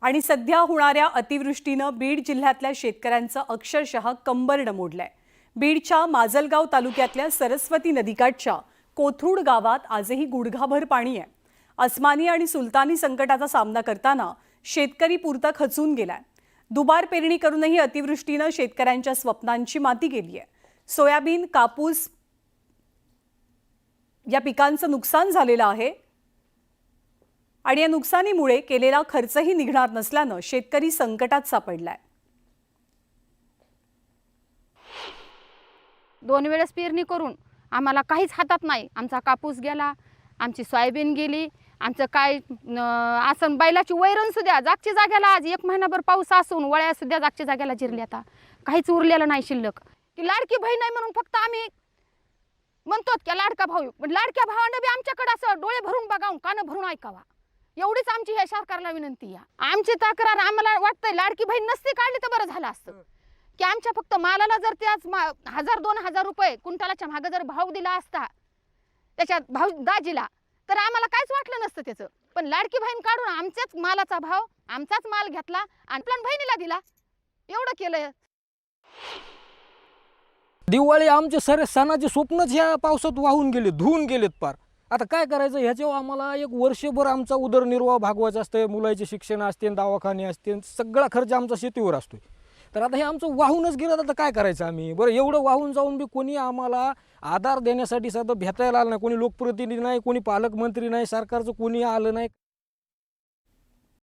आणि सध्या होणाऱ्या अतिवृष्टीनं बीड जिल्ह्यातल्या शेतकऱ्यांचं अक्षरशः कंबरडं मोडलंय। बीडच्या माजलगाव तालुक्यातल्या सरस्वती नदीकाठच्या कोथरूड गावात आजही गुडघाभर पाणी आहे। अस्मानी आणि सुलतानी संकटाचा सामना करताना शेतकरी पुरता खचून गेलाय। दुबार पेरणी करूनही अतिवृष्टीनं शेतकऱ्यांच्या स्वप्नांची माती केली आहे। सोयाबीन, कापूस या पिकांचं नुकसान झालेलं आहे आणि या नुकसानीमुळे केलेला खर्चही निघणार नसल्यानं शेतकरी संकटात सापडलाय। 2 वेळेस पेरणी करून आम्हाला काहीच हातात नाही। आमचा कापूस गेला, आमची सोयाबीन गेली, आमचं काय आसन बैलाची वैरण सुद्धा जागच्या जाग्याला आज 1 महिनाभर पाऊस असून वळ्या सुद्धा जागच्या जाग्याला जिरली। आता काहीच उरलेलं नाही शिल्लक। ती लाडकी बहीण नाही म्हणून फक्त आम्ही म्हणतो की लाडका भाऊ, पण लाडक्या भावानं बी आमच्याकडे असं डोळे भरून बघावं, कान भरून ऐकावा, एवढीच आमची ह्या सरकारला विनंती आहे। आमची तक्रार आम्हाला वाटतंय लाडकी बहीण नसती काढली तर बरं झालं असतं की आमच्या फक्त मालाला जर ते आज 1000-2000 रुपये क्विंटलाच्या मागे जर भाव दिला असता त्याच्यात भाव दाजीला तर आम्हाला काहीच वाटलं नसतं त्याचं। पण लाडकी बहीण काढून आमच्याच मालाचा भाव, आमचाच माल घेतला आणि पण बहिणीला दिला, एवढं केलं। दिवाळी आमचे सारे सणाचे स्वप्नच ह्या पावसात वाहून गेले, धुवून गेलेत पार। आता काय करायचं, ह्याच्यावर आम्हाला 1 वर्षभर आमचा उदरनिर्वाह भागवायचा असतं। मुलाचे शिक्षण असते, दवाखाने असते, सगळा खर्च आमचा शेतीवर असतो। तर आता हे आमचं वाहूनच गेलं, आता काय करायचं आम्ही? बरं, एवढं वाहून जाऊन बी कोणी आम्हाला आधार देण्यासाठी साधं भेटायला आलं नाही। कोणी लोकप्रतिनिधी नाही, कोणी पालकमंत्री नाही, सरकारचं कोणी आलं नाही।